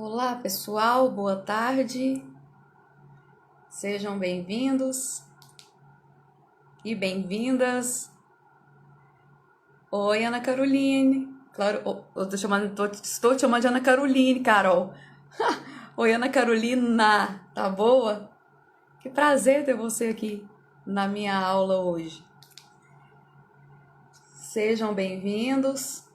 Olá, pessoal, boa tarde. Sejam bem-vindos e bem-vindas. Oi, Ana Caroline. Claro, estou te chamando de Ana Caroline, Carol. Oi, Ana Carolina, tá boa? Que prazer ter você aqui na minha aula hoje. Sejam bem-vindos.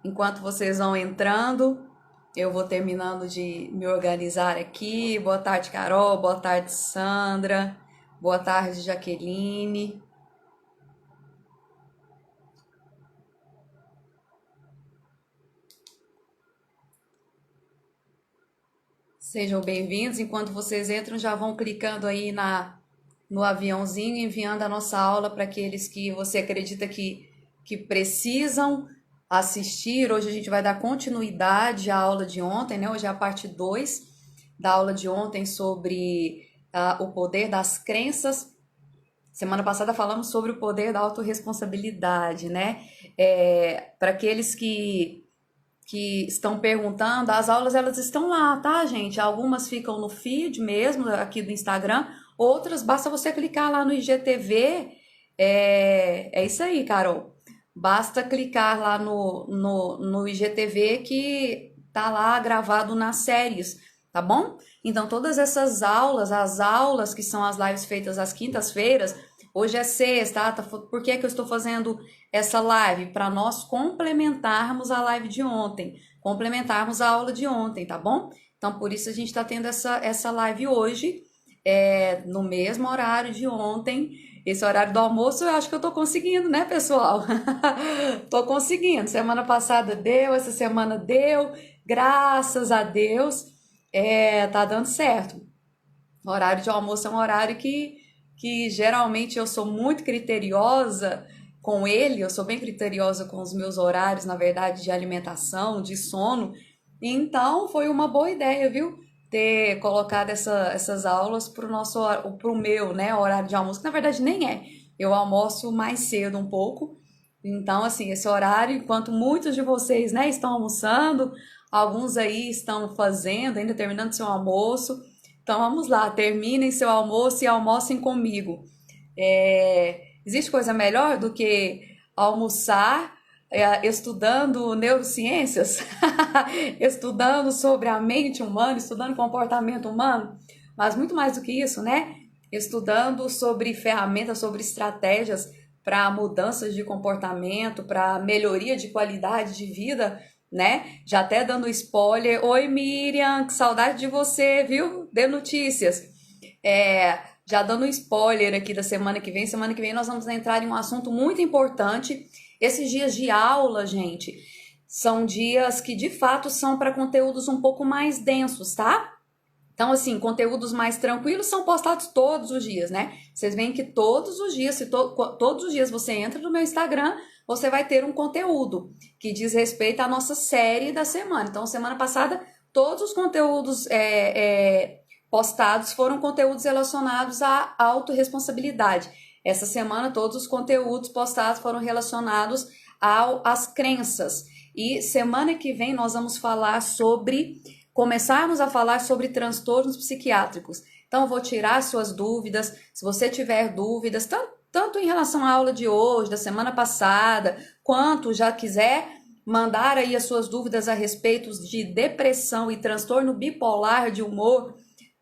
Enquanto vocês vão entrando, eu vou terminando de me organizar aqui. Boa tarde, Carol. Boa tarde, Sandra. Boa tarde, Jaqueline. Sejam bem-vindos. Enquanto vocês entram, já vão clicando aí no aviãozinho, enviando a nossa aula para aqueles que você acredita que precisam assistir. Hoje a gente vai dar continuidade à aula de ontem, né? Hoje é a parte 2 da aula de ontem sobre o poder das crenças. Semana passada falamos sobre o poder da autorresponsabilidade, né? Para aqueles que estão perguntando, as aulas elas estão lá, tá, gente? Algumas ficam no feed mesmo, aqui do Instagram, outras basta você clicar lá no IGTV. É isso aí, Carol. Basta clicar lá no IGTV que tá lá gravado nas séries, tá bom? Então, todas essas aulas, as aulas que são as lives feitas às quintas-feiras, hoje é sexta, tá? Por que que eu estou fazendo essa live? Para nós complementarmos a live de ontem, complementarmos a aula de ontem, tá bom? Então, por isso a gente está tendo essa live hoje, no mesmo horário de ontem. Esse horário do almoço eu acho que eu tô conseguindo, né, pessoal? Tô conseguindo. Semana passada deu, essa semana deu, graças a Deus, tá dando certo. O horário de almoço é um horário que geralmente eu sou muito criteriosa com ele, eu sou bem criteriosa com os meus horários, na verdade, de alimentação, de sono. Então, foi uma boa ideia, viu? Ter colocado essas aulas pro meu, né, horário de almoço, que na verdade nem é. Eu almoço mais cedo um pouco. Então, assim, esse horário, enquanto muitos de vocês, né, estão almoçando, alguns aí estão fazendo, ainda terminando seu almoço. Então, vamos lá, terminem seu almoço e almocem comigo. Existe coisa melhor do que almoçar estudando neurociências, estudando sobre a mente humana, estudando comportamento humano, mas muito mais do que isso, né? Estudando sobre ferramentas, sobre estratégias para mudanças de comportamento, para melhoria de qualidade de vida, né? Já até dando spoiler. Oi, Miriam, que saudade de você, viu? Dê notícias. Já dando um spoiler aqui da semana que vem. Semana que vem nós vamos entrar em um assunto muito importante. Esses dias de aula, gente, são dias que de fato são para conteúdos um pouco mais densos, tá? Então, assim, conteúdos mais tranquilos são postados todos os dias, né? Vocês veem que todos os dias, todos os dias você entra no meu Instagram, você vai ter um conteúdo que diz respeito à nossa série da semana. Então, semana passada, todos os conteúdos postados foram conteúdos relacionados à autorresponsabilidade. Essa semana, todos os conteúdos postados foram relacionados às crenças. E semana que vem nós vamos começarmos a falar sobre transtornos psiquiátricos. Então, eu vou tirar suas dúvidas. Se você tiver dúvidas, tanto em relação à aula de hoje, da semana passada, quanto já quiser mandar aí as suas dúvidas a respeito de depressão e transtorno bipolar de humor,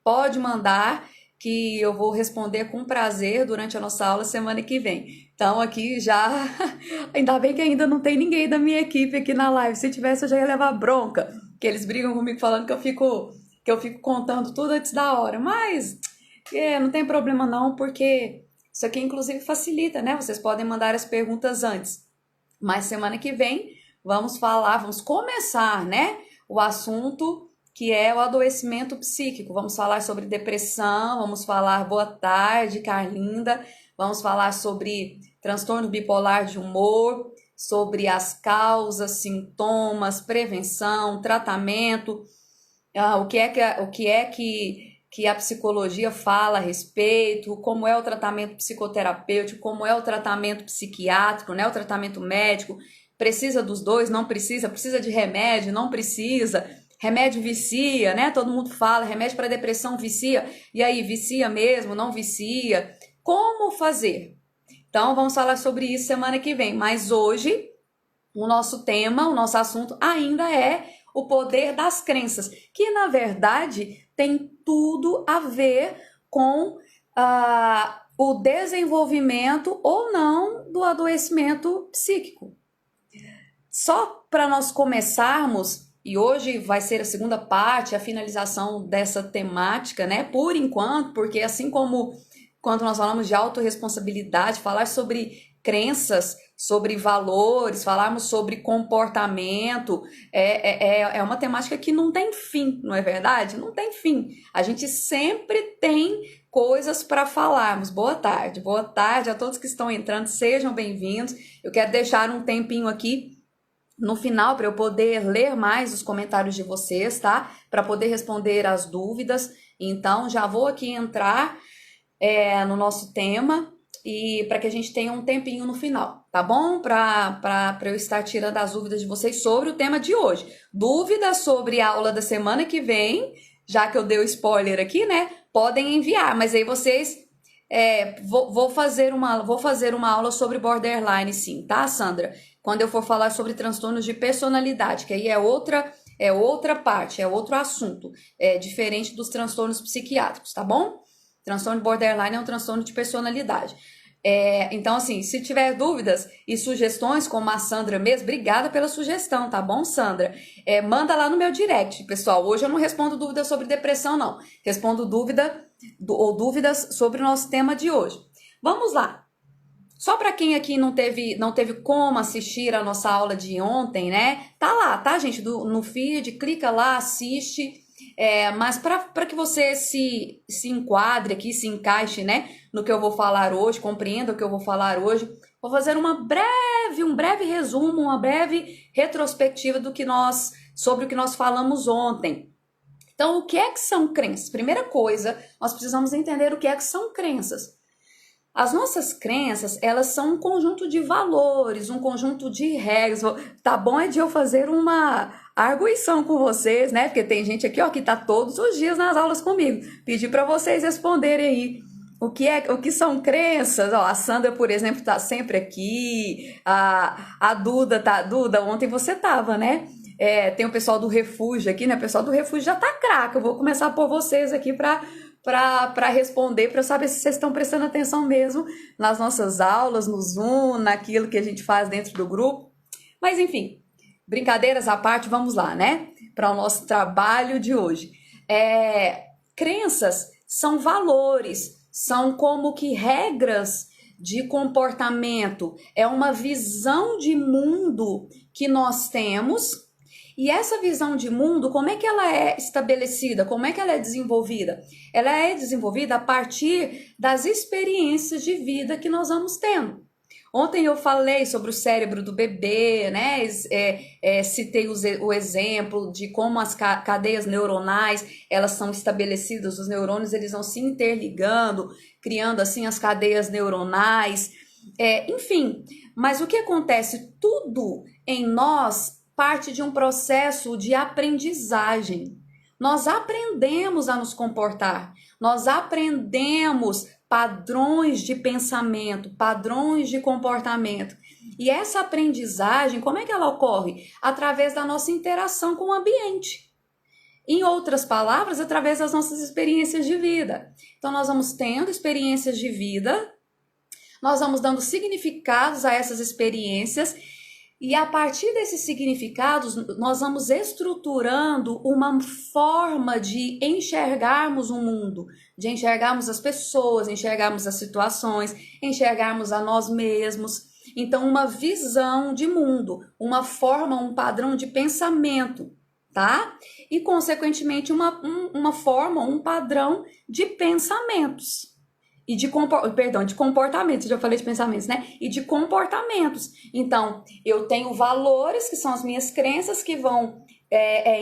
pode mandar que eu vou responder com prazer durante a nossa aula semana que vem. Então aqui já, ainda bem que ainda não tem ninguém da minha equipe aqui na live. Se tivesse eu já ia levar bronca, que eles brigam comigo falando que eu fico contando tudo antes da hora. Mas não tem problema não, porque isso aqui inclusive facilita, né? Vocês podem mandar as perguntas antes. Mas semana que vem vamos começar, né? O assunto que é o adoecimento psíquico. Vamos falar sobre depressão, vamos falar, boa tarde, Carlinda, vamos falar sobre transtorno bipolar de humor, sobre as causas, sintomas, prevenção, tratamento, o que a psicologia fala a respeito, como é o tratamento psicoterapêutico, como é o tratamento psiquiátrico, né, o tratamento médico, precisa dos dois, não precisa, precisa de remédio, não precisa, remédio vicia, né? Todo mundo fala, remédio para depressão vicia. E aí, vicia mesmo, não vicia? Como fazer? Então, vamos falar sobre isso semana que vem. Mas hoje, o nosso tema, o nosso assunto ainda é o poder das crenças, que na verdade tem tudo a ver com o desenvolvimento ou não do adoecimento psíquico. Só para nós começarmos, e hoje vai ser a segunda parte, a finalização dessa temática, né? Por enquanto, porque assim como quando nós falamos de autorresponsabilidade, falar sobre crenças, sobre valores, falarmos sobre comportamento, é uma temática que não tem fim, não é verdade? Não tem fim. A gente sempre tem coisas para falarmos. Boa tarde a todos que estão entrando, sejam bem-vindos. Eu quero deixar um tempinho aqui no final para eu poder ler mais os comentários de vocês, tá? Para poder responder as dúvidas. Então, já vou aqui entrar no nosso tema e para que a gente tenha um tempinho no final, tá bom? Para eu estar tirando as dúvidas de vocês sobre o tema de hoje. Dúvidas sobre a aula da semana que vem, já que eu dei o spoiler aqui, né? Podem enviar, mas aí vocês... vou fazer uma aula sobre borderline, sim, tá, Sandra? Quando eu for falar sobre transtornos de personalidade, que aí é outra parte, é outro assunto, diferente dos transtornos psiquiátricos, tá bom? Transtorno borderline é um transtorno de personalidade. Então, assim, se tiver dúvidas e sugestões, como a Sandra mesmo, obrigada pela sugestão, tá bom, Sandra? Manda lá no meu direct, pessoal. Hoje eu não respondo dúvidas sobre depressão, não. Respondo dúvidas sobre o nosso tema de hoje. Vamos lá. Só para quem aqui não teve como assistir a nossa aula de ontem, né? Tá lá, tá, gente? No feed, clica lá, assiste. Mas para que você se enquadre aqui, se encaixe, né, no que eu vou falar hoje, compreenda o que eu vou falar hoje, vou fazer um breve resumo, uma breve retrospectiva sobre o que nós falamos ontem. Então, o que é que são crenças? Primeira coisa, nós precisamos entender o que é que são crenças. As nossas crenças, elas são um conjunto de valores, um conjunto de regras. Tá bom de eu fazer uma arguição com vocês, né? Porque tem gente aqui, ó, que tá todos os dias nas aulas comigo. Pedi para vocês responderem aí o que são crenças. Ó, a Sandra, por exemplo, tá sempre aqui. A Duda Duda, ontem você tava, né? Tem o pessoal do refúgio aqui, né? O pessoal do refúgio já tá craque. Eu vou começar a pôr vocês aqui para responder, para eu saber se vocês estão prestando atenção mesmo nas nossas aulas, no Zoom, naquilo que a gente faz dentro do grupo. Mas enfim, brincadeiras à parte, vamos lá, né? Para o nosso trabalho de hoje. Crenças são valores, são como que regras de comportamento, é uma visão de mundo que nós temos. E essa visão de mundo, como é que ela é estabelecida? Como é que ela é desenvolvida? Ela é desenvolvida a partir das experiências de vida que nós vamos tendo. Ontem eu falei sobre o cérebro do bebê, né? Citei o exemplo de como as cadeias neuronais, elas são estabelecidas, os neurônios eles vão se interligando, criando assim as cadeias neuronais. Enfim, mas o que acontece? Tudo em nós parte de um processo de aprendizagem. Nós aprendemos a nos comportar, nós aprendemos padrões de pensamento, padrões de comportamento. E essa aprendizagem, como é que ela ocorre? Através da nossa interação com o ambiente. Em outras palavras, através das nossas experiências de vida. Então, nós vamos tendo experiências de vida, nós vamos dando significados a essas experiências. E a partir desses significados, nós vamos estruturando uma forma de enxergarmos o mundo, de enxergarmos as pessoas, enxergarmos as situações, enxergarmos a nós mesmos. Então, uma visão de mundo, uma forma, um padrão de pensamento, tá? E, consequentemente, uma forma, um padrão de pensamentos. E de comportamentos, já falei de pensamentos, né? E de comportamentos. Então, eu tenho valores, que são as minhas crenças, que vão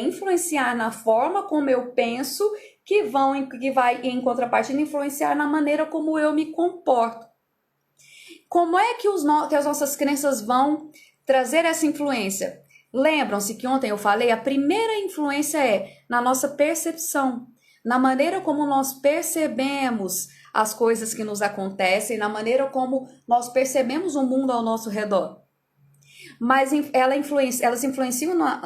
influenciar na forma como eu penso, que vai, em contrapartida, influenciar na maneira como eu me comporto. Como é que as nossas crenças vão trazer essa influência? Lembram-se que ontem eu falei, a primeira influência é na nossa percepção, na maneira como nós percebemos as coisas que nos acontecem, na maneira como nós percebemos o mundo ao nosso redor. Mas elas influenciam na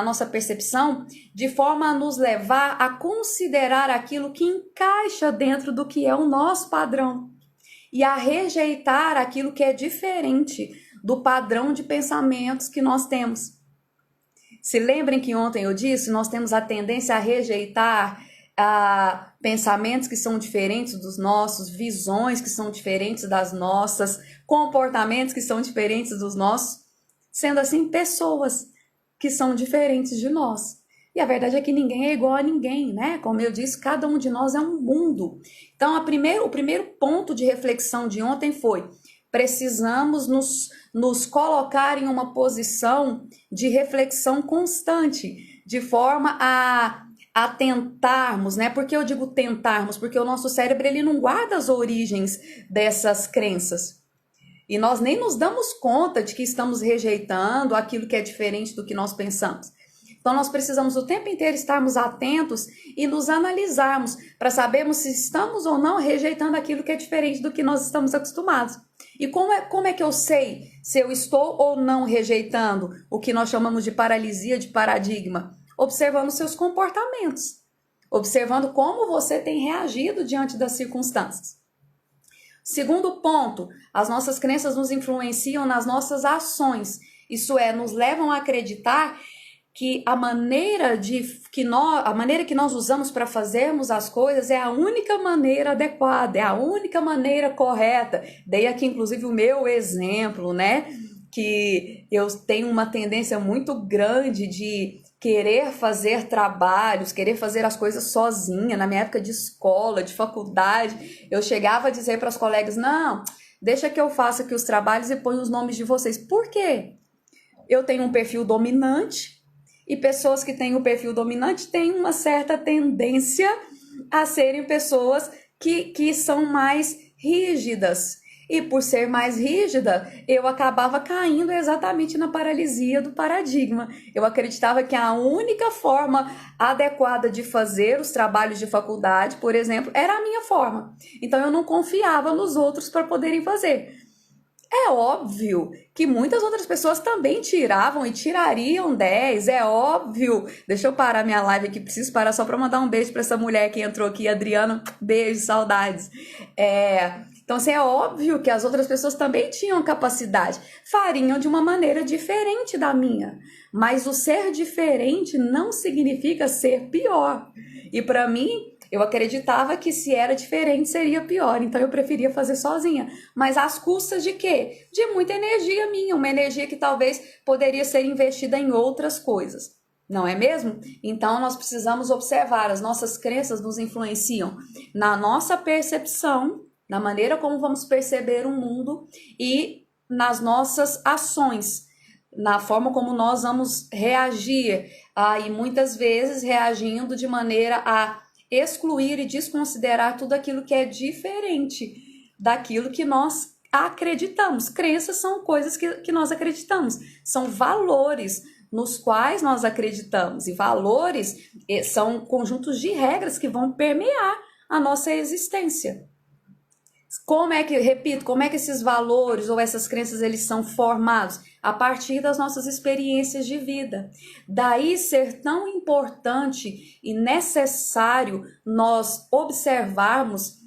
nossa percepção de forma a nos levar a considerar aquilo que encaixa dentro do que é o nosso padrão e a rejeitar aquilo que é diferente do padrão de pensamentos que nós temos. Se lembrem que ontem eu disse, nós temos a tendência a rejeitar pensamentos que são diferentes dos nossos, visões que são diferentes das nossas, comportamentos que são diferentes dos nossos, sendo assim, pessoas que são diferentes de nós. E a verdade é que ninguém é igual a ninguém, né? Como eu disse, cada um de nós é um mundo. Então, o primeiro ponto de reflexão de ontem foi: precisamos nos colocar em uma posição de reflexão constante, de forma a tentarmos, né? Por que eu digo tentarmos? Porque o nosso cérebro, ele não guarda as origens dessas crenças. E nós nem nos damos conta de que estamos rejeitando aquilo que é diferente do que nós pensamos. Então, nós precisamos o tempo inteiro estarmos atentos e nos analisarmos para sabermos se estamos ou não rejeitando aquilo que é diferente do que nós estamos acostumados. E como é que eu sei se eu estou ou não rejeitando o que nós chamamos de paralisia de paradigma? Observando seus comportamentos, observando como você tem reagido diante das circunstâncias. Segundo ponto, as nossas crenças nos influenciam nas nossas ações. Isso é, nos levam a acreditar que a maneira que nós usamos para fazermos as coisas é a única maneira adequada, é a única maneira correta. Dei aqui, inclusive, o meu exemplo, né? Que eu tenho uma tendência muito grande de querer fazer trabalhos, querer fazer as coisas sozinha. Na minha época de escola, de faculdade, eu chegava a dizer para os colegas: não, deixa que eu faça aqui os trabalhos e ponho os nomes de vocês. Por quê? Eu tenho um perfil dominante e pessoas que têm o perfil dominante têm uma certa tendência a serem pessoas que são mais rígidas. E por ser mais rígida, eu acabava caindo exatamente na paralisia do paradigma. Eu acreditava que a única forma adequada de fazer os trabalhos de faculdade, por exemplo, era a minha forma. Então eu não confiava nos outros para poderem fazer. É óbvio que muitas outras pessoas também tiravam e tirariam 10, é óbvio. Deixa eu parar minha live aqui, preciso parar só para mandar um beijo para essa mulher que entrou aqui, Adriana, beijo, saudades. Então, assim, é óbvio que as outras pessoas também tinham capacidade, fariam de uma maneira diferente da minha. Mas o ser diferente não significa ser pior. E para mim, eu acreditava que se era diferente seria pior, então eu preferia fazer sozinha. Mas às custas de quê? De muita energia minha, uma energia que talvez poderia ser investida em outras coisas. Não é mesmo? Então nós precisamos observar, as nossas crenças nos influenciam na nossa percepção, na maneira como vamos perceber o mundo e nas nossas ações, na forma como nós vamos reagir, e muitas vezes reagindo de maneira a excluir e desconsiderar tudo aquilo que é diferente daquilo que nós acreditamos. Crenças são coisas que nós acreditamos, são valores nos quais nós acreditamos, e valores são conjuntos de regras que vão permear a nossa existência. Como é que esses valores ou essas crenças eles são formados? A partir das nossas experiências de vida. Daí ser tão importante e necessário nós observarmos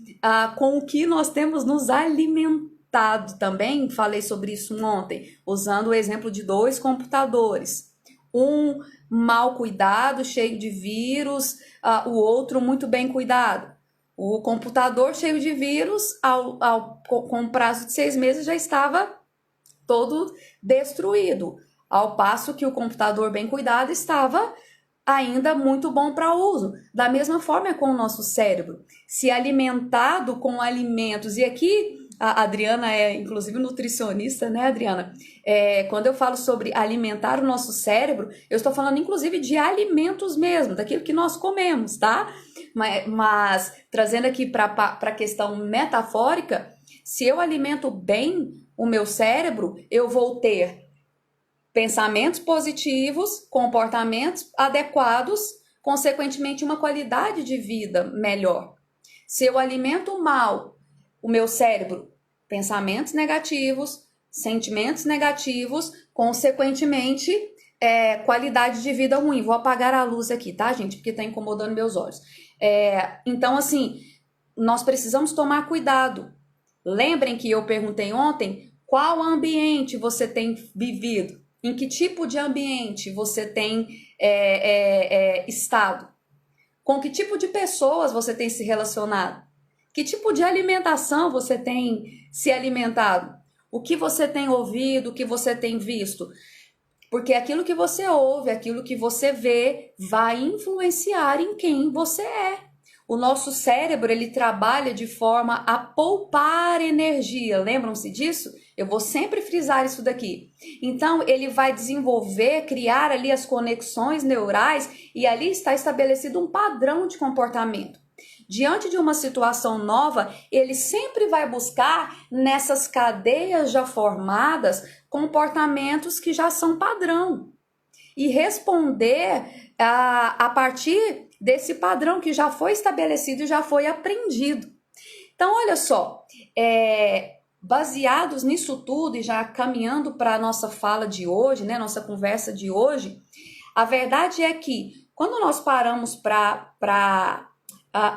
com o que nós temos nos alimentado. Também falei sobre isso ontem, usando o exemplo de 2 computadores. Um mal cuidado, cheio de vírus, o outro muito bem cuidado. O computador cheio de vírus, com prazo de 6 meses, já estava todo destruído. Ao passo que o computador bem cuidado estava ainda muito bom para uso. Da mesma forma é com o nosso cérebro. Se alimentado com alimentos, e aqui a Adriana é inclusive nutricionista, né, Adriana? Quando eu falo sobre alimentar o nosso cérebro, eu estou falando inclusive de alimentos mesmo, daquilo que nós comemos, tá? Mas trazendo aqui para a questão metafórica, se eu alimento bem o meu cérebro, eu vou ter pensamentos positivos, comportamentos adequados, consequentemente, uma qualidade de vida melhor. Se eu alimento mal o meu cérebro, pensamentos negativos, sentimentos negativos, consequentemente, qualidade de vida ruim. Vou apagar a luz aqui, tá, gente? Porque tá incomodando meus olhos. Então, assim, nós precisamos tomar cuidado. Lembrem que eu perguntei ontem qual ambiente você tem vivido, em que tipo de ambiente você tem estado, com que tipo de pessoas você tem se relacionado, que tipo de alimentação você tem se alimentado, o que você tem ouvido, o que você tem visto. Porque aquilo que você ouve, aquilo que você vê, vai influenciar em quem você é. O nosso cérebro, ele trabalha de forma a poupar energia. Lembram-se disso? Eu vou sempre frisar isso daqui. Então, ele vai desenvolver, criar ali as conexões neurais e ali está estabelecido um padrão de comportamento. Diante de uma situação nova, ele sempre vai buscar nessas cadeias já formadas comportamentos que já são padrão e responder a partir desse padrão que já foi estabelecido e já foi aprendido. Então, olha só, baseados nisso tudo e já caminhando para a nossa fala de hoje, né, nossa conversa de hoje, a verdade é que quando nós paramos para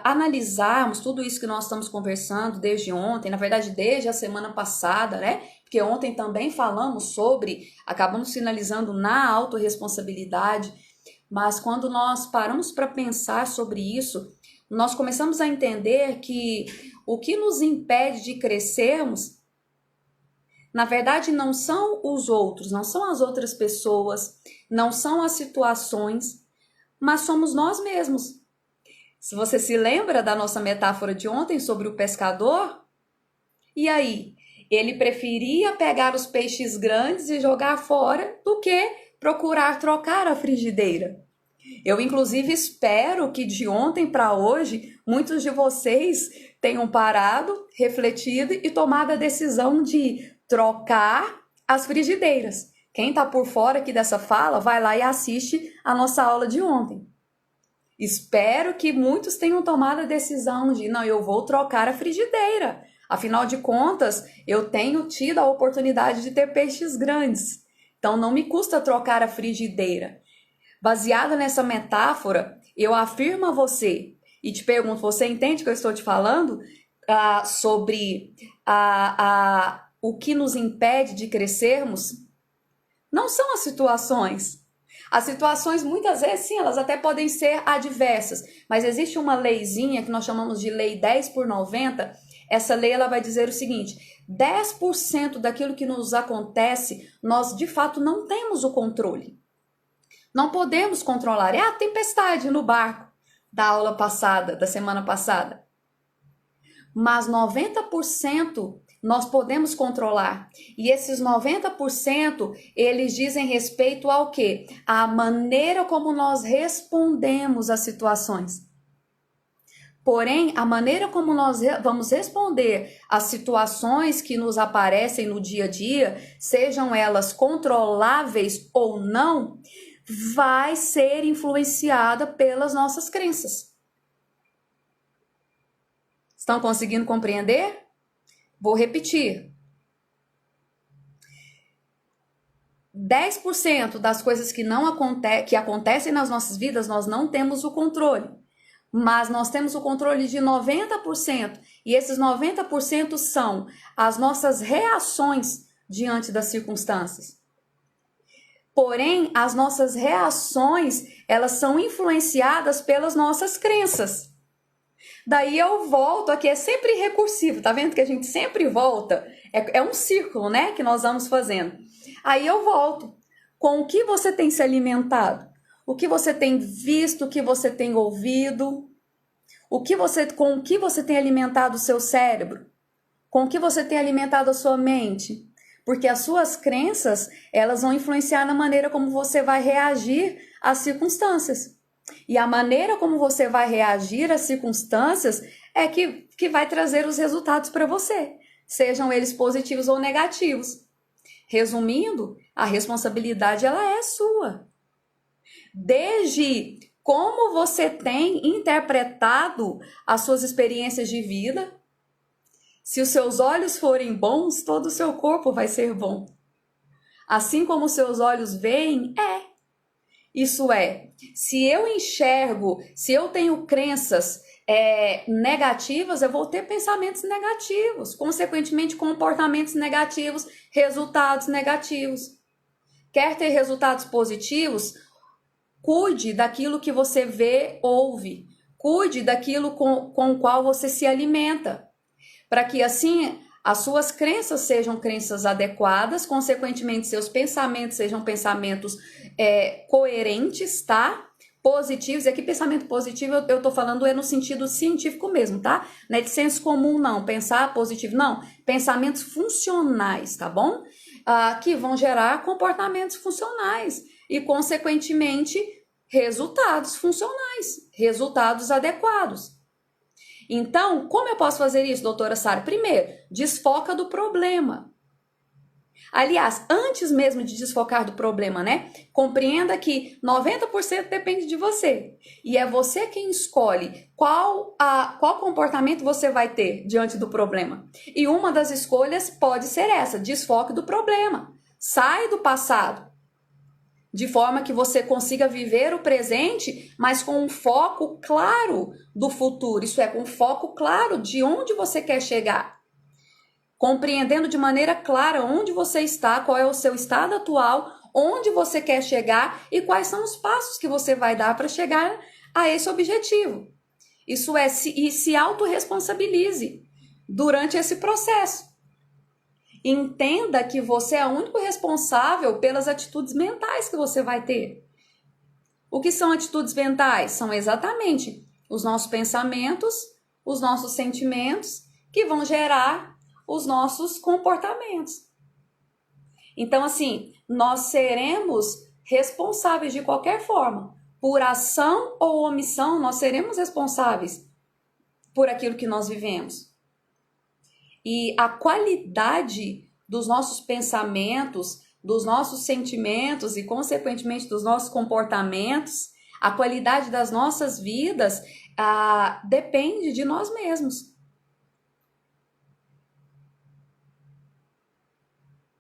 analisarmos tudo isso que nós estamos conversando desde ontem, na verdade desde a semana passada, né? Porque ontem também falamos acabamos finalizando na autorresponsabilidade, mas quando nós paramos para pensar sobre isso, nós começamos a entender que o que nos impede de crescermos, na verdade, não são os outros, não são as outras pessoas, não são as situações, mas somos nós mesmos. Se você se lembra da nossa metáfora de ontem sobre o pescador, e aí? Ele preferia pegar os peixes grandes e jogar fora do que procurar trocar a frigideira. Eu, inclusive, espero que de ontem para hoje, muitos de vocês tenham parado, refletido e tomado a decisão de trocar as frigideiras. Quem está por fora aqui dessa fala, vai lá e assiste a nossa aula de ontem. Espero que muitos tenham tomado a decisão de, não, eu vou trocar a frigideira. Afinal de contas, eu tenho tido a oportunidade de ter peixes grandes. Então, não me custa trocar a frigideira. Baseada nessa metáfora, eu afirmo a você e te pergunto, você entende que eu estou te falando sobre o que nos impede de crescermos? Não são as situações. As situações, muitas vezes, sim, elas até podem ser adversas, mas existe uma leizinha que nós chamamos de lei 10/90. Essa lei ela vai dizer o seguinte: 10% daquilo que nos acontece, nós de fato não temos o controle. Não podemos controlar. É a tempestade no barco da aula passada, da semana passada. Mas 90% nós podemos controlar. E esses 90%, eles dizem respeito ao quê? À maneira como nós respondemos às situações. Porém, a maneira como nós vamos responder às situações que nos aparecem no dia a dia, sejam elas controláveis ou não, vai ser influenciada pelas nossas crenças. Estão conseguindo compreender? Vou repetir. 10% das coisas que acontecem nas nossas vidas, nós não temos o controle. Mas nós temos o controle de 90%. E esses 90% são as nossas reações diante das circunstâncias. Porém, as nossas reações, elas são influenciadas pelas nossas crenças. Daí eu volto, aqui é sempre recursivo, tá vendo que a gente sempre volta? É um círculo, né, que nós vamos fazendo. Aí eu volto. Com o que você tem se alimentado? O que você tem visto, o que você tem ouvido? Com o que você tem alimentado o seu cérebro? Com o que você tem alimentado a sua mente? Porque as suas crenças, elas vão influenciar na maneira como você vai reagir às circunstâncias. E a maneira como você vai reagir às circunstâncias é que vai trazer os resultados para você, sejam eles positivos ou negativos. Resumindo, a responsabilidade ela é sua. Desde como você tem interpretado as suas experiências de vida. Se os seus olhos forem bons, todo o seu corpo vai ser bom. Assim como os seus olhos veem, Isso é, se eu enxergo, se eu tenho crenças negativas, eu vou ter pensamentos negativos, consequentemente comportamentos negativos, resultados negativos. Quer ter resultados positivos? Cuide daquilo que você vê, ouve. Cuide daquilo com o qual você se alimenta. Para que assim as suas crenças sejam crenças adequadas, consequentemente seus pensamentos sejam pensamentos coerentes, tá? Positivos. E aqui pensamento positivo eu tô falando no sentido científico mesmo, tá? Não é de senso comum não, pensar positivo, não. Pensamentos funcionais, tá bom? Que vão gerar comportamentos funcionais e consequentemente resultados funcionais, resultados adequados. Então, como eu posso fazer isso, doutora Sara? Primeiro, desfoca do problema. Aliás, antes mesmo de desfocar do problema, né? Compreenda que 90% depende de você. E é você quem escolhe qual comportamento você vai ter diante do problema. E uma das escolhas pode ser essa, desfoque do problema. Sai do passado. De forma que você consiga viver o presente, mas com um foco claro do futuro. Isso é, com um foco claro de onde você quer chegar. Compreendendo de maneira clara onde você está, qual é o seu estado atual, onde você quer chegar e quais são os passos que você vai dar para chegar a esse objetivo. Isso é, se autorresponsabilize durante esse processo. Entenda que você é o único responsável pelas atitudes mentais que você vai ter. O que são atitudes mentais? São exatamente os nossos pensamentos, os nossos sentimentos, que vão gerar os nossos comportamentos. Então, assim, nós seremos responsáveis de qualquer forma. Por ação ou omissão, nós seremos responsáveis por aquilo que nós vivemos. E a qualidade dos nossos pensamentos, dos nossos sentimentos e, consequentemente, dos nossos comportamentos, a qualidade das nossas vidas depende de nós mesmos.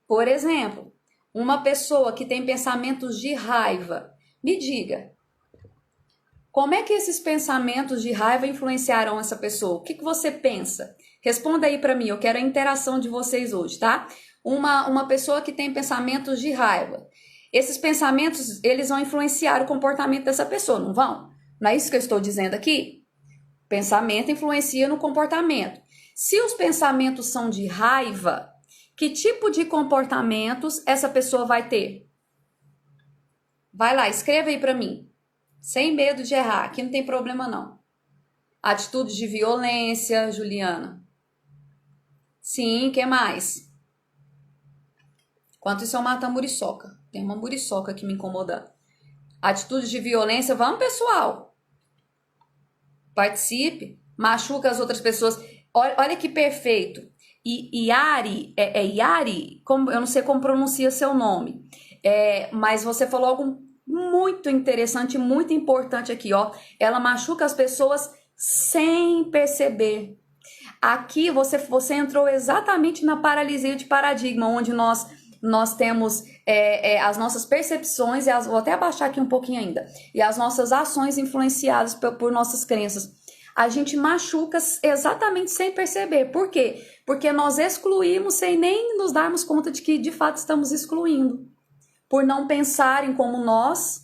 Por exemplo, uma pessoa que tem pensamentos de raiva, me diga, como é que esses pensamentos de raiva influenciaram essa pessoa? O que você pensa? Responda aí para mim, eu quero a interação de vocês hoje, tá? Uma pessoa que tem pensamentos de raiva. Esses pensamentos, eles vão influenciar o comportamento dessa pessoa, não vão? Não é isso que eu estou dizendo aqui? Pensamento influencia no comportamento. Se os pensamentos são de raiva, que tipo de comportamentos essa pessoa vai ter? Vai lá, escreva aí para mim. Sem medo de errar, aqui não tem problema não. Atitudes de violência, Juliana. Sim, o que mais? Enquanto isso eu mato a muriçoca. Tem uma muriçoca aqui me incomodando. Atitudes de violência, vamos pessoal. Participe, machuca as outras pessoas. Olha que perfeito. Yari, Yari, eu não sei como pronuncia seu nome. Mas você falou algo muito interessante, muito importante aqui, ó. Ela machuca as pessoas sem perceber. Aqui você entrou exatamente na paralisia de paradigma, onde nós temos as nossas percepções, vou até abaixar aqui um pouquinho ainda, e as nossas ações influenciadas por nossas crenças. A gente machuca exatamente sem perceber. Por quê? Porque nós excluímos sem nem nos darmos conta de que de fato estamos excluindo. Por não pensarem como nós,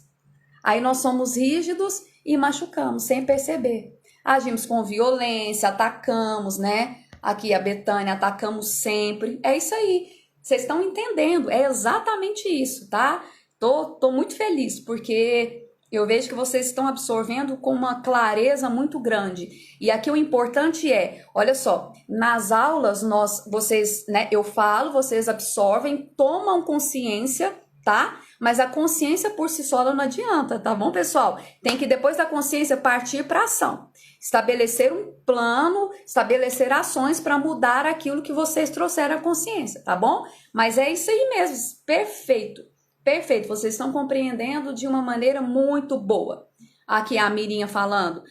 aí nós somos rígidos e machucamos sem perceber. Agimos com violência, atacamos, né? Aqui a Betânia, atacamos sempre. É isso aí. Vocês estão entendendo? É exatamente isso, tá? Tô muito feliz, porque eu vejo que vocês estão absorvendo com uma clareza muito grande. E aqui o importante olha só, nas aulas vocês, né? Eu falo, vocês absorvem, tomam consciência, tá? Mas a consciência por si só ela não adianta, tá bom, pessoal? Tem que, depois da consciência, partir para ação. Estabelecer um plano, estabelecer ações para mudar aquilo que vocês trouxeram à consciência, tá bom? Mas é isso aí mesmo, perfeito, perfeito. Vocês estão compreendendo de uma maneira muito boa. Aqui a Mirinha falando,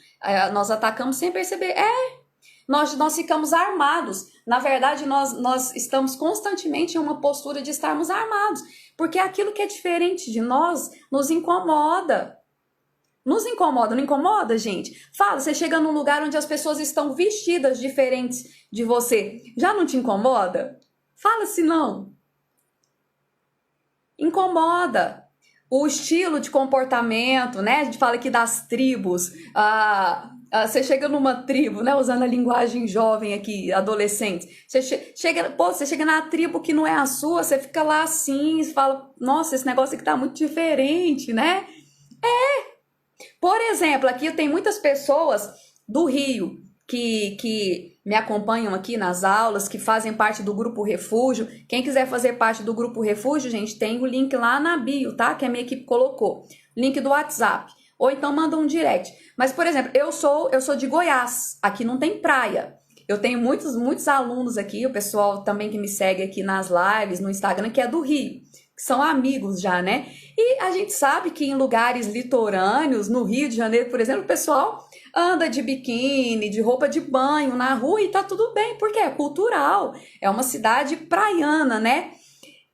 nós atacamos sem perceber. Nós ficamos armados. Na verdade, nós estamos constantemente em uma postura de estarmos armados. Porque aquilo que é diferente de nós nos incomoda. Nos incomoda, não incomoda, gente? Fala, você chega num lugar onde as pessoas estão vestidas diferentes de você. Já não te incomoda? Fala se não. Incomoda. O estilo de comportamento, né? A gente fala aqui das tribos. Você chega numa tribo, né? Usando a linguagem jovem aqui, adolescente. Você chega na tribo que não é a sua, você fica lá assim, você fala, nossa, esse negócio aqui tá muito diferente, né? Por exemplo, aqui tem muitas pessoas do Rio que me acompanham aqui nas aulas, que fazem parte do Grupo Refúgio. Quem quiser fazer parte do Grupo Refúgio, gente, tem o link lá na bio, tá? Que a minha equipe colocou. Link do WhatsApp. Ou então manda um direct. Mas, por exemplo, eu sou de Goiás. Aqui não tem praia. Eu tenho muitos alunos aqui, o pessoal também que me segue aqui nas lives, no Instagram, que é do Rio. Que são amigos já, né? E a gente sabe que em lugares litorâneos, no Rio de Janeiro, por exemplo, o pessoal anda de biquíni, de roupa de banho na rua e tá tudo bem, porque é cultural, é uma cidade praiana, né?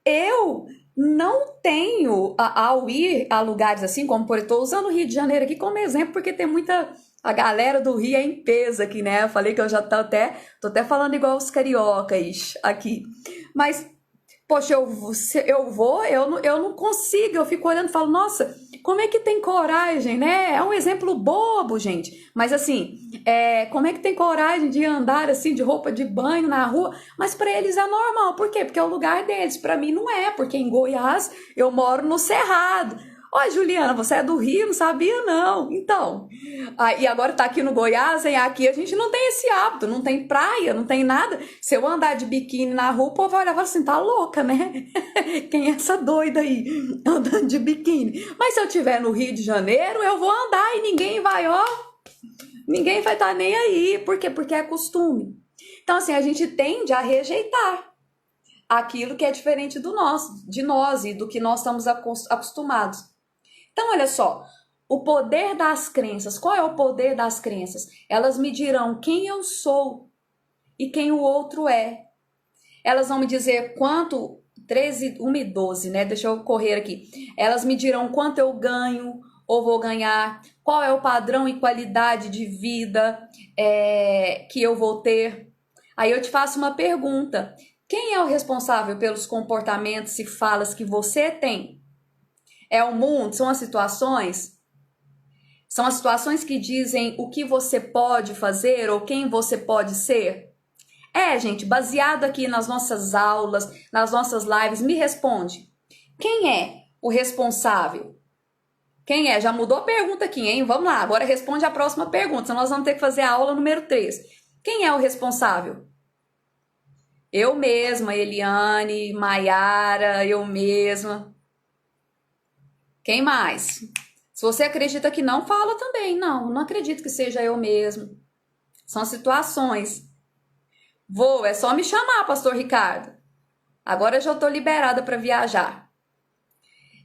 Eu não tenho, ao ir a lugares assim, como por exemplo, estou usando o Rio de Janeiro aqui como exemplo, porque tem muita, a galera do Rio é em peso aqui, né? Eu falei que eu já tô até falando igual os cariocas aqui, mas poxa, eu não consigo, eu fico olhando e falo, nossa, como é que tem coragem, né? É um exemplo bobo, gente. Mas assim, como é que tem coragem de andar assim, de roupa de banho na rua? Mas para eles é normal, por quê? Porque é o lugar deles. Para mim não é, porque em Goiás eu moro no Cerrado. Ó, Juliana, você é do Rio, não sabia não. Então, e agora tá aqui no Goiás, e aqui a gente não tem esse hábito, não tem praia, não tem nada. Se eu andar de biquíni na rua, o povo vai olhar e falar assim, tá louca, né? Quem é essa doida aí, andando de biquíni? Mas se eu estiver no Rio de Janeiro, eu vou andar e ninguém vai estar nem aí. Por quê? Porque é costume. Então, assim, a gente tende a rejeitar aquilo que é diferente de nós e do que nós estamos acostumados. Então, olha só, o poder das crenças. Qual é o poder das crenças? Elas me dirão quem eu sou e quem o outro é. Elas vão me dizer quanto, 13, 1 e 12, né? Deixa eu correr aqui. Elas me dirão quanto eu ganho ou vou ganhar, qual é o padrão e qualidade de vida que eu vou ter. Aí eu te faço uma pergunta. Quem é o responsável pelos comportamentos e falas que você tem? É o mundo? São as situações? São as situações que dizem o que você pode fazer ou quem você pode ser? Gente, baseado aqui nas nossas aulas, nas nossas lives, me responde. Quem é o responsável? Quem é? Já mudou a pergunta aqui, hein? Vamos lá, agora responde a próxima pergunta, senão nós vamos ter que fazer a aula número 3. Quem é o responsável? Eu mesma, Eliane, Maiara, eu mesma. Quem mais? Se você acredita que não, fala também. Não acredito que seja eu mesmo. São situações. É só me chamar, pastor Ricardo. Agora eu já estou liberada para viajar.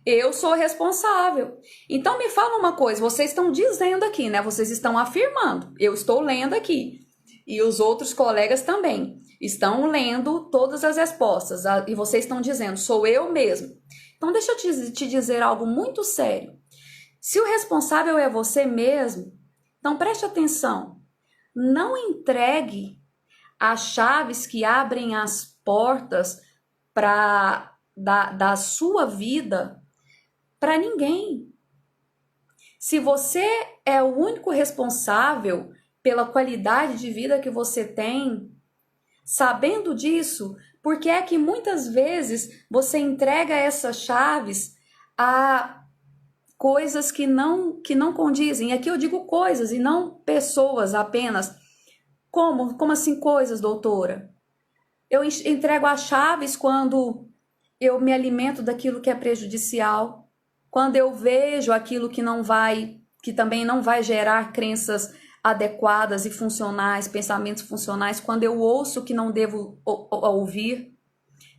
Eu sou responsável. Então me fala uma coisa, vocês estão dizendo aqui, né? Vocês estão afirmando. Eu estou lendo aqui. E os outros colegas também estão lendo todas as respostas. E vocês estão dizendo, sou eu mesmo. Então deixa eu te dizer algo muito sério. Se o responsável é você mesmo, então preste atenção. Não entregue as chaves que abrem as portas da sua vida para ninguém. Se você é o único responsável pela qualidade de vida que você tem, sabendo disso, por que é que muitas vezes você entrega essas chaves a coisas que não condizem? Aqui eu digo coisas e não pessoas apenas. Como assim coisas, doutora? Eu entrego as chaves quando eu me alimento daquilo que é prejudicial. quando eu vejo aquilo que também não vai gerar crenças adequadas e funcionais, pensamentos funcionais, quando eu ouço o que não devo ouvir,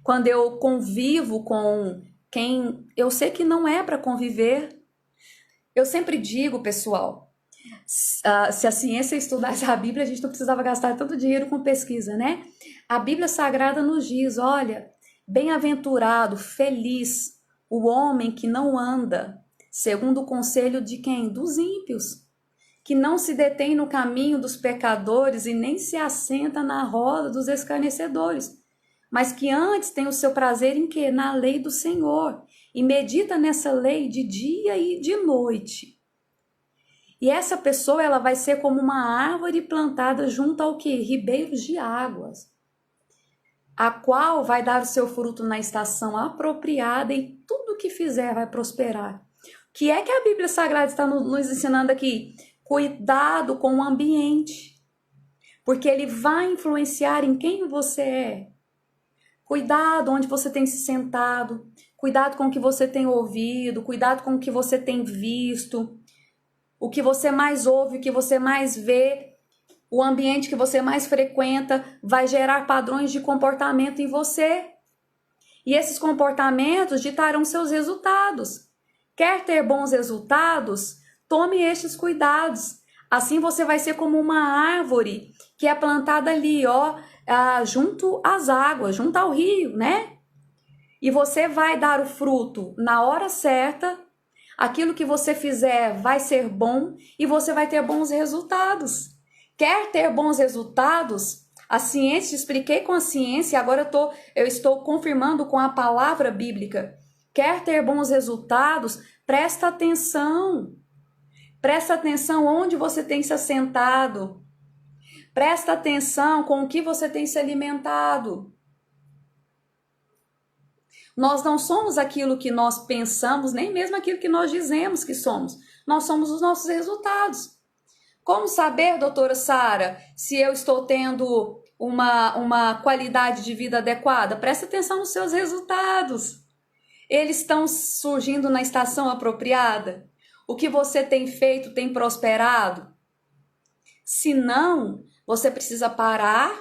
quando eu convivo com quem eu sei que não é para conviver. Eu sempre digo, pessoal, se a ciência estudasse a Bíblia, a gente não precisava gastar tanto dinheiro com pesquisa, né? A Bíblia Sagrada nos diz, olha, bem-aventurado, feliz, o homem que não anda segundo o conselho de quem? Dos ímpios, que não se detém no caminho dos pecadores e nem se assenta na roda dos escarnecedores, mas que antes tem o seu prazer em quê? Na lei do Senhor, e medita nessa lei de dia e de noite. E essa pessoa, ela vai ser como uma árvore plantada junto ao quê? Ribeiros de águas, a qual vai dar o seu fruto na estação apropriada e tudo que fizer vai prosperar. O que é que a Bíblia Sagrada está nos ensinando aqui? Cuidado com o ambiente, porque ele vai influenciar em quem você é. Cuidado onde você tem se sentado, cuidado com o que você tem ouvido, cuidado com o que você tem visto, o que você mais ouve, o que você mais vê, o ambiente que você mais frequenta vai gerar padrões de comportamento em você. E esses comportamentos ditarão seus resultados. Quer ter bons resultados? Tome estes cuidados. Assim você vai ser como uma árvore que é plantada ali, ó, junto às águas, junto ao rio, né? E você vai dar o fruto na hora certa, aquilo que você fizer vai ser bom e você vai ter bons resultados. Quer ter bons resultados? A ciência, expliquei com a ciência, agora eu estou confirmando com a palavra bíblica. Quer ter bons resultados? Presta atenção. Presta atenção onde você tem se assentado. Presta atenção com o que você tem se alimentado. Nós não somos aquilo que nós pensamos, nem mesmo aquilo que nós dizemos que somos. Nós somos os nossos resultados. Como saber, doutora Sara, se eu estou tendo uma qualidade de vida adequada? Presta atenção nos seus resultados. Eles estão surgindo na estação apropriada? O que você tem feito tem prosperado? Se não, você precisa parar,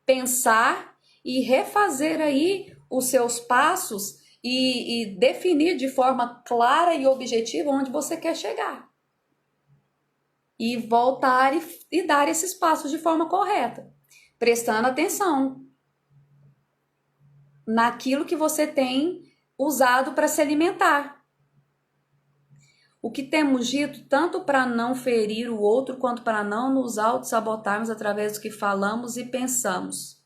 pensar e refazer aí os seus passos e definir de forma clara e objetiva onde você quer chegar. E voltar e dar esses passos de forma correta, prestando atenção naquilo que você tem usado para se alimentar. O que temos dito tanto para não ferir o outro, quanto para não nos auto-sabotarmos através do que falamos e pensamos.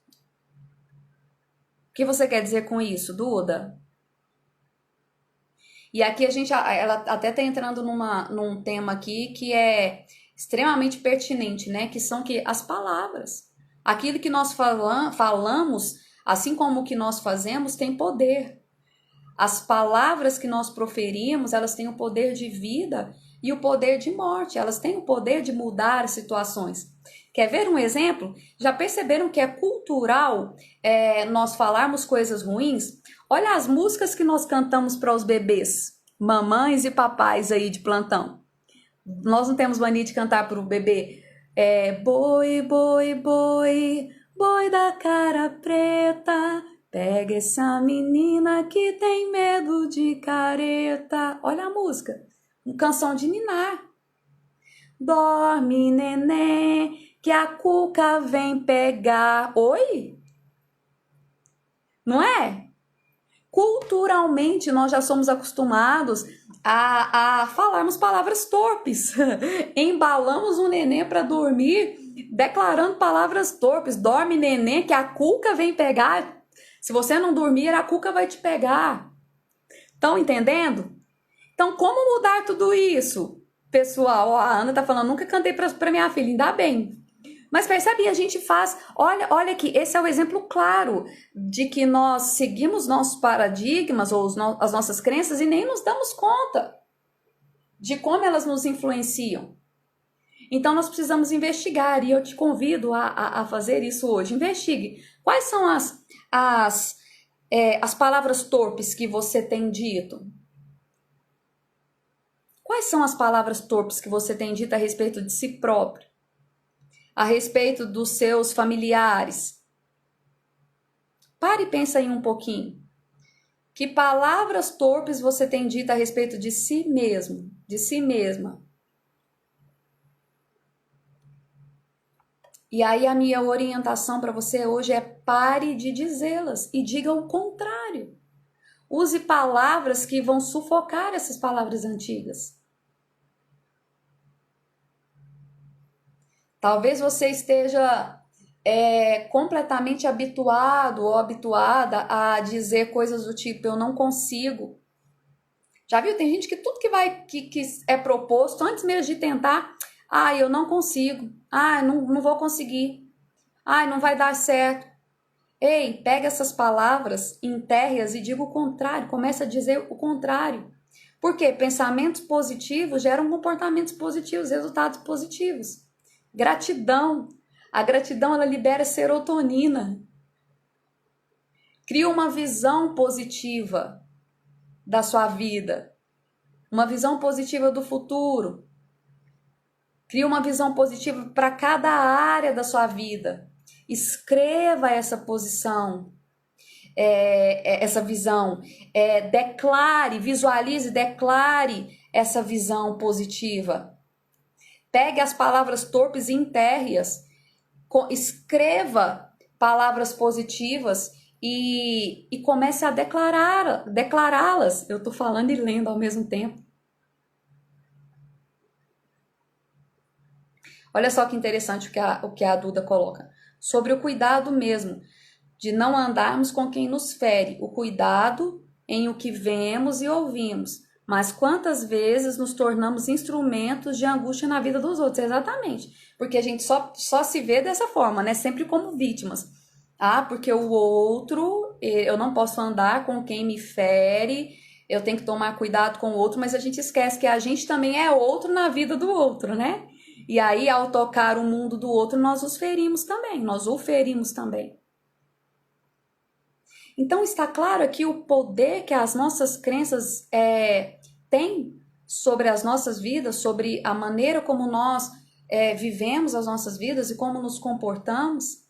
O que você quer dizer com isso, Duda? E aqui ela até está entrando num tema aqui que é extremamente pertinente, né? Que são as palavras. Aquilo que nós falamos, assim como o que nós fazemos, tem poder. As palavras que nós proferimos, elas têm o poder de vida e o poder de morte. Elas têm o poder de mudar situações. Quer ver um exemplo? Já perceberam que é cultural nós falarmos coisas ruins? Olha as músicas que nós cantamos para os bebês, mamães e papais aí de plantão. Nós não temos mania de cantar para o bebê. Boi, boi, boi, boi da cara preta, pega essa menina que tem medo de careta. Olha a música, uma canção de ninar. Dorme, neném, que a cuca vem pegar. Oi? Não é? Culturalmente, nós já somos acostumados a falarmos palavras torpes. Embalamos um neném para dormir, declarando palavras torpes. Dorme, neném, que a cuca vem pegar. Se você não dormir, a cuca vai te pegar. Estão entendendo? Então, como mudar tudo isso? Pessoal, a Ana tá falando, nunca cantei para minha filha, ainda bem. Mas percebe, a gente faz, olha aqui, esse é o exemplo claro de que nós seguimos nossos paradigmas ou as nossas crenças e nem nos damos conta de como elas nos influenciam. Então nós precisamos investigar e eu te convido a fazer isso hoje. Investigue. Quais são as palavras torpes que você tem dito? Quais são as palavras torpes que você tem dito a respeito de si próprio? A respeito dos seus familiares? Pare e pensa aí um pouquinho. Que palavras torpes você tem dito a respeito de si mesmo, de si mesma? E aí a minha orientação para você hoje é pare de dizê-las e diga o contrário. Use palavras que vão sufocar essas palavras antigas. Talvez você esteja completamente habituado ou habituada a dizer coisas do tipo, eu não consigo. Já viu? Tem gente que tudo que é proposto, antes mesmo de tentar, eu não consigo, não vou conseguir, não vai dar certo. Ei, pega essas palavras, enterre-as e diga o contrário, comece a dizer o contrário. Porque pensamentos positivos geram comportamentos positivos, resultados positivos. Gratidão. A gratidão, ela libera serotonina. Cria uma visão positiva da sua vida. Uma visão positiva do futuro. Cria uma visão positiva para cada área da sua vida. Escreva essa posição, essa visão. Declare, visualize, declare essa visão positiva. Pegue as palavras torpes e enterre-as. Escreva palavras positivas e comece a declará-las. Eu estou falando e lendo ao mesmo tempo. Olha só que interessante o que a Duda coloca. Sobre o cuidado mesmo, de não andarmos com quem nos fere. O cuidado em o que vemos e ouvimos. Mas quantas vezes nos tornamos instrumentos de angústia na vida dos outros? Exatamente. Porque a gente só se vê dessa forma, né? Sempre como vítimas. Porque o outro, eu não posso andar com quem me fere, eu tenho que tomar cuidado com o outro, mas a gente esquece que a gente também é outro na vida do outro, né? E aí, ao tocar o mundo do outro, nós os ferimos também, nós o ferimos também. Então, está claro aqui o poder que as nossas crenças têm sobre as nossas vidas, sobre a maneira como nós vivemos as nossas vidas e como nos comportamos.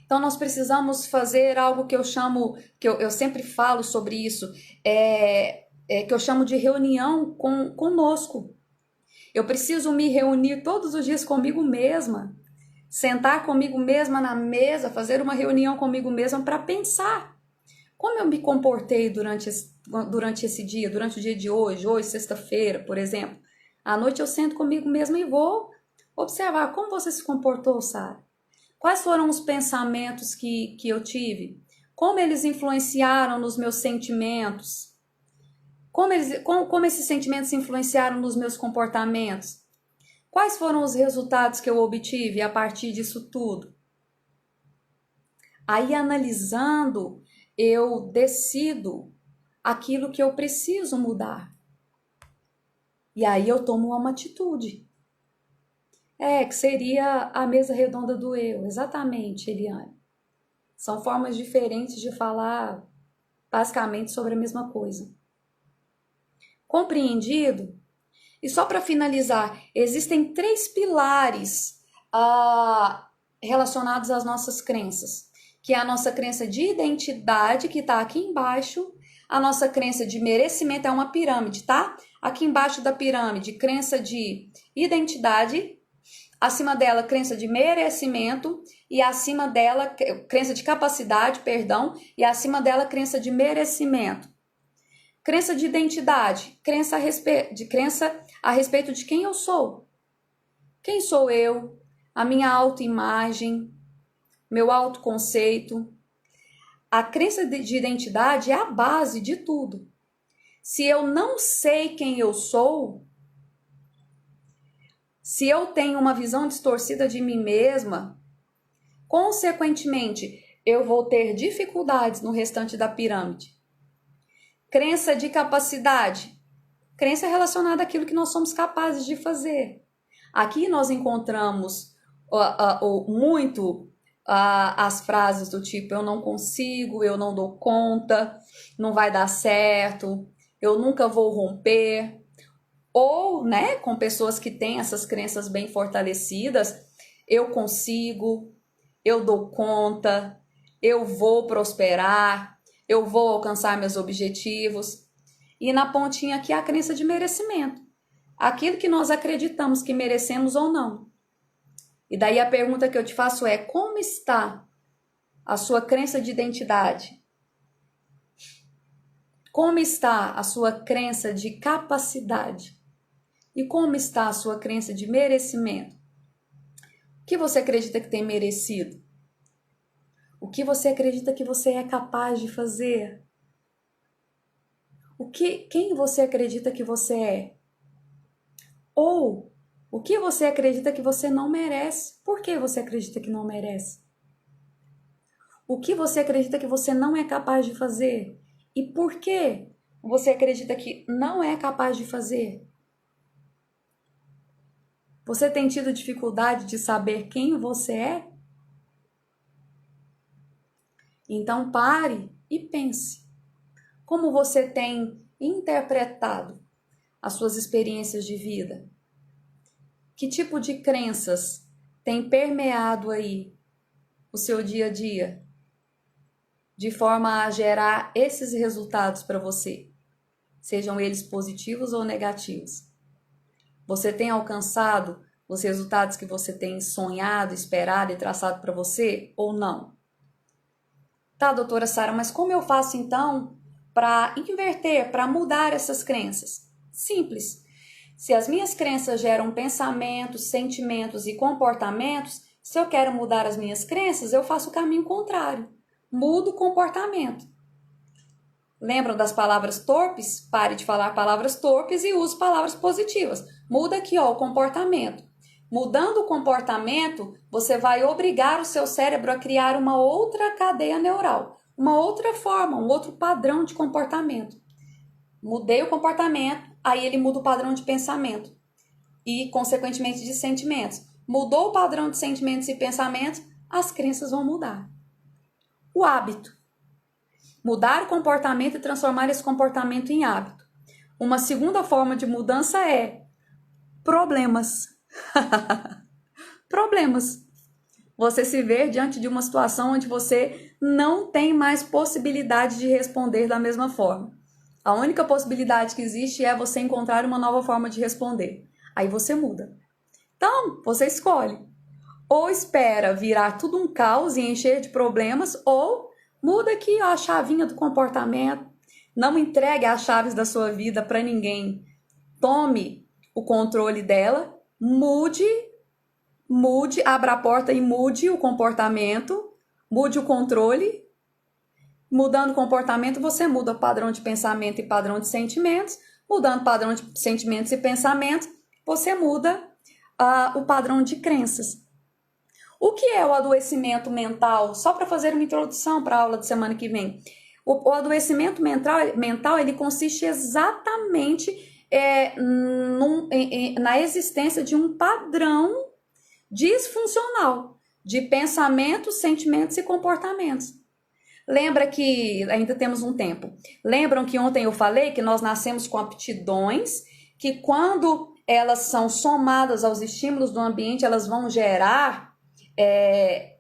Então, nós precisamos fazer algo que eu chamo, que eu sempre falo sobre isso, que eu chamo de reunião conosco. Eu preciso me reunir todos os dias comigo mesma, sentar comigo mesma na mesa, fazer uma reunião comigo mesma para pensar como eu me comportei durante esse dia, durante o dia de hoje, sexta-feira, por exemplo. À noite eu sento comigo mesma e vou observar como você se comportou, Sara. Quais foram os pensamentos que eu tive? Como eles influenciaram nos meus sentimentos? Como esses sentimentos influenciaram nos meus comportamentos? Quais foram os resultados que eu obtive a partir disso tudo? Aí, analisando, eu decido aquilo que eu preciso mudar. E aí eu tomo uma atitude. Que seria a mesa redonda do eu. Exatamente, Eliane. São formas diferentes de falar basicamente sobre a mesma coisa. Compreendido? E só para finalizar, existem 3 pilares relacionados às nossas crenças, que é a nossa crença de identidade, que está aqui embaixo, a nossa crença de merecimento, é uma pirâmide, tá? Aqui embaixo da pirâmide, crença de identidade, acima dela, crença de merecimento, e acima dela, crença de capacidade, perdão, e acima dela, crença de merecimento. Crença de identidade, crença a respeito de quem eu sou. Quem sou eu? A minha autoimagem, meu autoconceito. A crença de identidade é a base de tudo. Se eu não sei quem eu sou, se eu tenho uma visão distorcida de mim mesma, consequentemente, eu vou ter dificuldades no restante da pirâmide. Crença de capacidade. Crença relacionada àquilo que nós somos capazes de fazer. Aqui nós encontramos muito as frases do tipo eu não consigo, eu não dou conta, não vai dar certo, eu nunca vou romper. Ou, né, com pessoas que têm essas crenças bem fortalecidas, eu consigo, eu dou conta, eu vou prosperar, eu vou alcançar meus objetivos. E na pontinha aqui a crença de merecimento. Aquilo que nós acreditamos que merecemos ou não. E daí a pergunta que eu te faço é: como está a sua crença de identidade? Como está a sua crença de capacidade? E como está a sua crença de merecimento? O que você acredita que tem merecido? O que você acredita que você é capaz de fazer? Quem você acredita que você é? Ou o que você acredita que você não merece? Por que você acredita que não merece? O que você acredita que você não é capaz de fazer? E por que você acredita que não é capaz de fazer? Você tem tido dificuldade de saber quem você é? Então pare e pense. Como você tem interpretado as suas experiências de vida? Que tipo de crenças tem permeado aí o seu dia a dia, de forma a gerar esses resultados para você, sejam eles positivos ou negativos? Você tem alcançado os resultados que você tem sonhado, esperado e traçado para você ou não? Tá, doutora Sara, mas como eu faço então para inverter, para mudar essas crenças? Simples. Se as minhas crenças geram pensamentos, sentimentos e comportamentos, se eu quero mudar as minhas crenças, eu faço o caminho contrário. Mudo o comportamento. Lembram das palavras torpes? Pare de falar palavras torpes e use palavras positivas. Muda aqui, ó, o comportamento. Mudando o comportamento, você vai obrigar o seu cérebro a criar uma outra cadeia neural, uma outra forma, um outro padrão de comportamento. Mudei o comportamento, aí ele muda o padrão de pensamento e, consequentemente, de sentimentos. Mudou o padrão de sentimentos e pensamentos, as crenças vão mudar. O hábito. Mudar o comportamento e transformar esse comportamento em hábito. Uma segunda forma de mudança é problemas. Problemas. Você se ver diante de uma situação onde você não tem mais possibilidade de responder da mesma forma. A única possibilidade que existe é você encontrar uma nova forma de responder. Aí você muda. Então, você escolhe. Ou espera virar tudo um caos e encher de problemas, ou muda aqui a chavinha do comportamento. Não entregue as chaves da sua vida para ninguém. Tome o controle dela, mude, abra a porta e mude o comportamento, mude o controle. Mudando o comportamento, você muda o padrão de pensamento e padrão de sentimentos. Mudando o padrão de sentimentos e pensamentos, você muda o padrão de crenças. O que é o adoecimento mental? Só para fazer uma introdução para a aula de semana que vem. O adoecimento mental ele consiste exatamente na existência de um padrão disfuncional de pensamentos, sentimentos e comportamentos. Lembra que ainda temos um tempo. Lembram que ontem eu falei que nós nascemos com aptidões, que quando elas são somadas aos estímulos do ambiente, elas vão gerar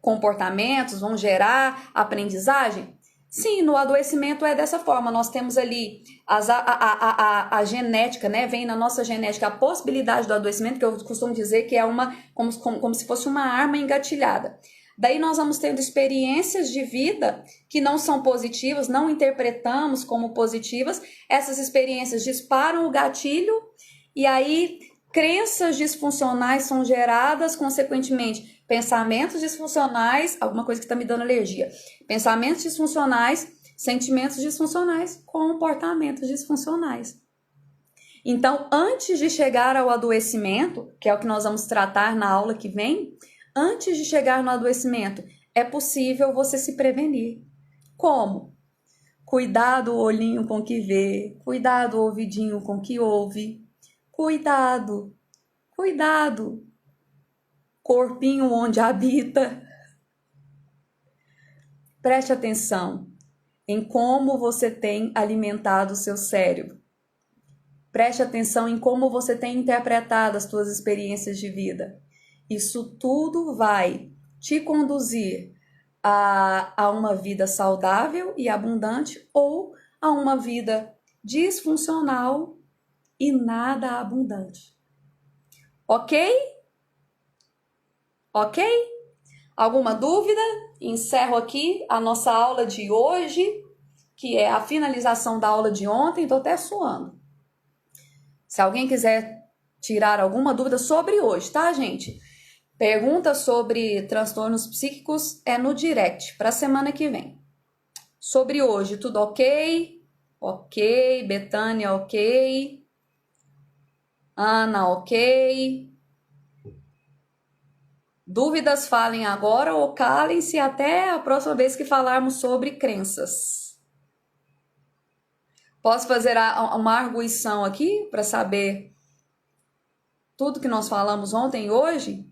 comportamentos, vão gerar aprendizagem? Sim, no adoecimento é dessa forma. Nós temos ali a genética, né? Vem na nossa genética a possibilidade do adoecimento, que eu costumo dizer que é como se fosse uma arma engatilhada. Daí nós vamos tendo experiências de vida que não são positivas, não interpretamos como positivas. Essas experiências disparam o gatilho e aí crenças disfuncionais são geradas, consequentemente, pensamentos disfuncionais, alguma coisa que está me dando alergia. Pensamentos disfuncionais, sentimentos disfuncionais, comportamentos disfuncionais. Então, antes de chegar ao adoecimento, que é o que nós vamos tratar na aula que vem, antes de chegar no adoecimento, é possível você se prevenir. Como? Cuidado o olhinho com que vê, cuidado o ouvidinho com que ouve, cuidado, corpinho onde habita. Preste atenção em como você tem alimentado o seu cérebro. Preste atenção em como você tem interpretado as suas experiências de vida. Isso tudo vai te conduzir a uma vida saudável e abundante ou a uma vida disfuncional e nada abundante. Ok? Ok? Alguma dúvida? Encerro aqui a nossa aula de hoje, que é a finalização da aula de ontem. Estou até suando. Se alguém quiser tirar alguma dúvida sobre hoje, tá, gente? Pergunta sobre transtornos psíquicos é no direct para a semana que vem. Sobre hoje, tudo ok? Ok. Betânia, ok. Ana, ok. Dúvidas, falem agora ou calem-se até a próxima vez que falarmos sobre crenças. Posso fazer uma arguição aqui para saber tudo que nós falamos ontem e hoje?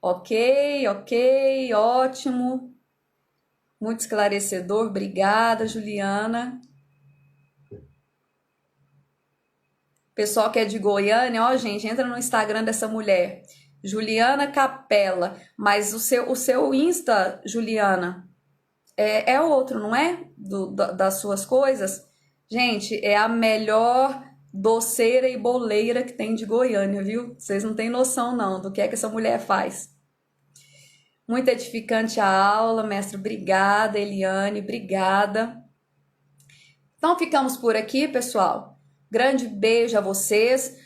Ok, ótimo. Muito esclarecedor, obrigada, Juliana. Pessoal que é de Goiânia, ó, gente, entra no Instagram dessa mulher, Juliana Capella. Mas o seu Insta, Juliana, é outro, não é? Das suas coisas. Gente, é a melhor doceira e boleira que tem de Goiânia, viu? Vocês não têm noção, não, do que é que essa mulher faz. Muito edificante a aula, mestre. Obrigada, Eliane, obrigada. Então, ficamos por aqui, pessoal. Grande beijo a vocês.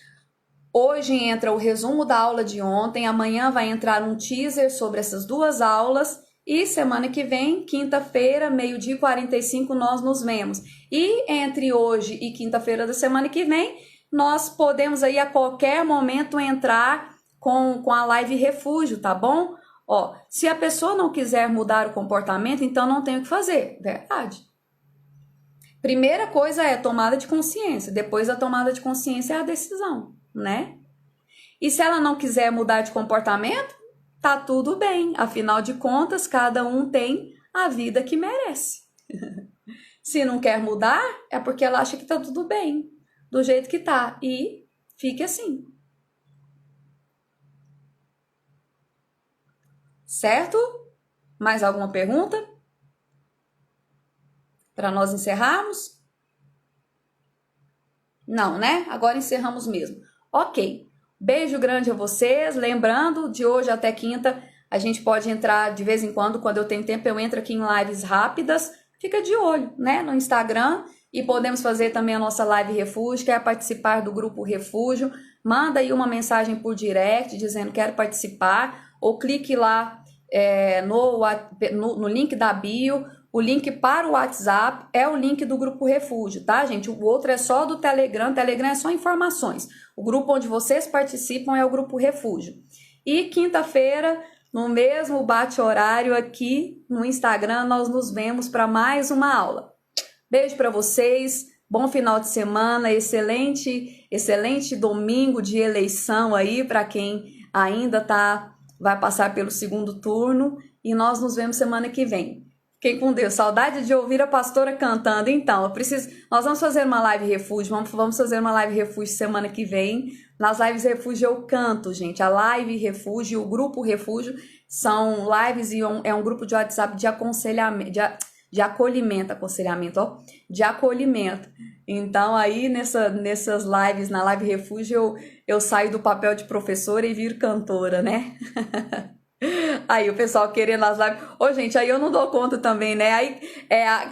Hoje entra o resumo da aula de ontem. Amanhã vai entrar um teaser sobre essas duas aulas. E semana que vem, quinta-feira, 12h45, nós nos vemos. E entre hoje e quinta-feira da semana que vem, nós podemos aí a qualquer momento entrar com a live refúgio, tá bom? Ó, se a pessoa não quiser mudar o comportamento, então não tem o que fazer. Verdade. Primeira coisa é tomada de consciência. Depois da tomada de consciência é a decisão, né? E se ela não quiser mudar de comportamento, tá tudo bem. Afinal de contas, cada um tem a vida que merece. Se não quer mudar, é porque ela acha que tá tudo bem, do jeito que tá. E fique assim. Certo? Mais alguma pergunta? Para nós encerrarmos? Não, né? Agora encerramos mesmo. Ok. Beijo grande a vocês. Lembrando, de hoje até quinta, a gente pode entrar de vez em quando eu tenho tempo, eu entro aqui em lives rápidas. Fica de olho, né? No Instagram. E podemos fazer também a nossa live refúgio. Quer participar do grupo refúgio? Manda aí uma mensagem por direct dizendo quero participar. Ou clique lá no link da bio. O link para o WhatsApp é o link do grupo refúgio, tá, gente? O outro é só do Telegram. Telegram é só informações. O grupo onde vocês participam é o grupo refúgio. E quinta-feira, no mesmo bate-horário aqui no Instagram, nós nos vemos para mais uma aula. Beijo para vocês. Bom final de semana. Excelente domingo de eleição aí para quem ainda vai passar pelo segundo turno. E nós nos vemos semana que vem. Fiquem com Deus. Saudade de ouvir a pastora cantando. Então, nós vamos fazer uma live refúgio. Vamos fazer uma live refúgio semana que vem. Nas lives refúgio eu canto, gente. A live refúgio e o grupo refúgio são lives e é um grupo de WhatsApp de aconselhamento, de acolhimento, de acolhimento. Então, aí nessas lives, na live refúgio, eu saio do papel de professora e viro cantora, né? Aí o pessoal querendo as lives. Ô, gente, aí eu não dou conta também, né? Aí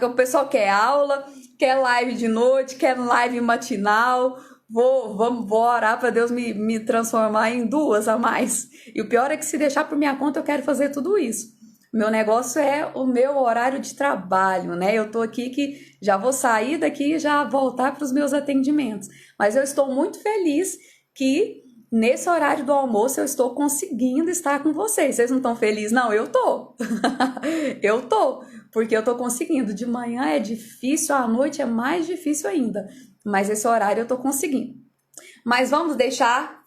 o pessoal quer aula, quer live de noite, quer live matinal. Vou orar para Deus me transformar em duas a mais. E o pior é que se deixar por minha conta, eu quero fazer tudo isso. Meu negócio é o meu horário de trabalho, né? Eu tô aqui que já vou sair daqui e já voltar para os meus atendimentos. Mas eu estou muito feliz que nesse horário do almoço eu estou conseguindo estar com vocês. Vocês não estão felizes? Não, eu tô. Eu tô, porque eu tô conseguindo. De manhã é difícil, à noite é mais difícil ainda. Mas esse horário eu tô conseguindo. Mas vamos deixar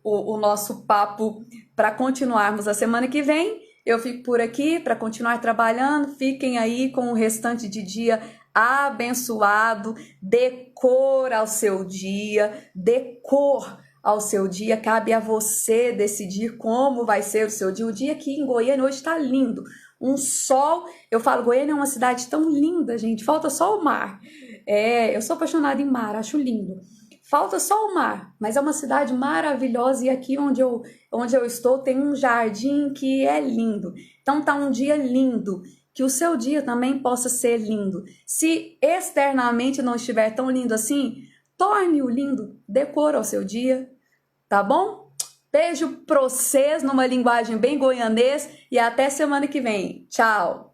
o nosso papo para continuarmos a semana que vem. Eu fico por aqui para continuar trabalhando. Fiquem aí com o restante de dia abençoado, dê cor ao seu dia, dê cor ao seu dia. Cabe a você decidir como vai ser o seu dia. O dia aqui em Goiânia hoje está lindo, um sol. Eu falo, Goiânia é uma cidade tão linda, gente, falta só o mar. Eu sou apaixonada em mar, acho lindo. Falta só o mar, mas é uma cidade maravilhosa e aqui onde eu estou tem um jardim que é lindo. Então tá um dia lindo, que o seu dia também possa ser lindo. Se externamente não estiver tão lindo assim, torne-o lindo, dê cor ao seu dia, tá bom? Beijo pra vocês numa linguagem bem goianês e até semana que vem. Tchau!